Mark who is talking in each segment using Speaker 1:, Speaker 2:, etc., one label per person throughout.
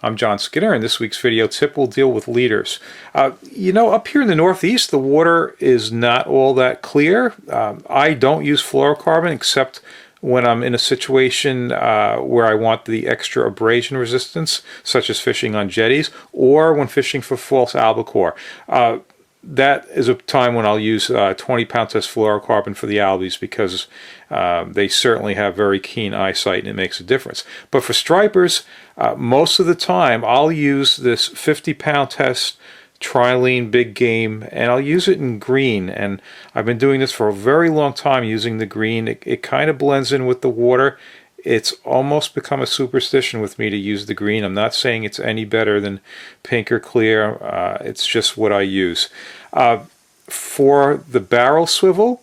Speaker 1: I'm John Skinner, and this week's video tip will deal with leaders. You know, up here in the Northeast, the water is not all that clear. I don't use fluorocarbon except when I'm in a situation where I want the extra abrasion resistance, such as fishing on jetties, or when fishing for false albacore. That is a time when I'll use 20-pound test fluorocarbon for the albies because they certainly have very keen eyesight and it makes a difference. But for stripers, most of the time I'll use this 50-pound test trilene big game, and I'll use it in green. And I've been doing this for a very long time using the green. It kind of blends in with the water. It's almost become a superstition with me to use the green. I'm not saying it's any better than pink or clear. It's just what I use. For the barrel swivel,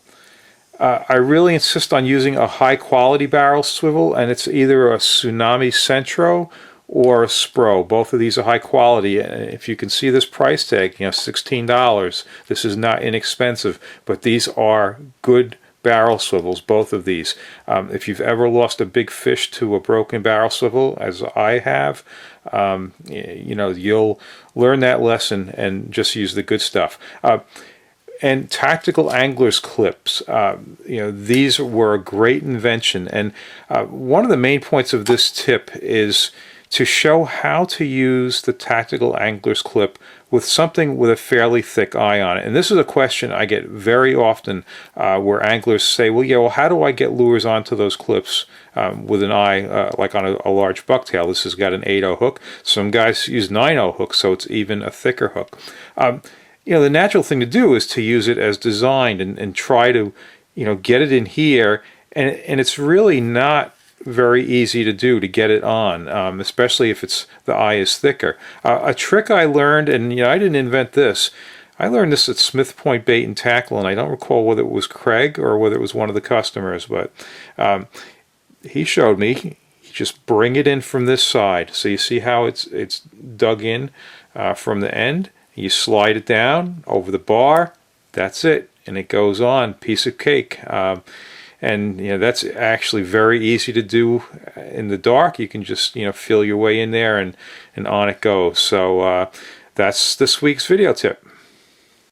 Speaker 1: I really insist on using a high quality barrel swivel, and it's either a Tsunami Centro or a Spro. Both of these are high quality. If you can see this price tag, you know, $16. This is not inexpensive, but these are good barrel swivels, both of these. If you've ever lost a big fish to a broken barrel swivel, as I have, you know, you'll learn that lesson and just use the good stuff. And tactical anglers clips, you know, these were a great invention. And one of the main points of this tip is to show how to use the tactical angler's clip with something with a fairly thick eye on it. And this is a question I get very often where anglers say, well, yeah, well, how do I get lures onto those clips with an eye like on a large bucktail? This has got an 8/0 hook. Some guys use 9/0 hook, so it's even a thicker hook. You know, the natural thing to do is to use it as designed and try to, you know, get it in here. And it's really not very easy to do to get it on, especially if the eye is thicker. A trick I learned, and you know, I didn't invent this. I learned this at Smith Point Bait and Tackle, and I don't recall whether it was Craig or whether it was one of the customers, but he showed me. You just bring it in from this side. So you see how it's dug in from the end. You slide it down over the bar. That's it, and it goes on. Piece of cake. And you know, that's actually very easy to do in the dark. You can just, you know, feel your way in there and on it goes. So that's this week's video tip.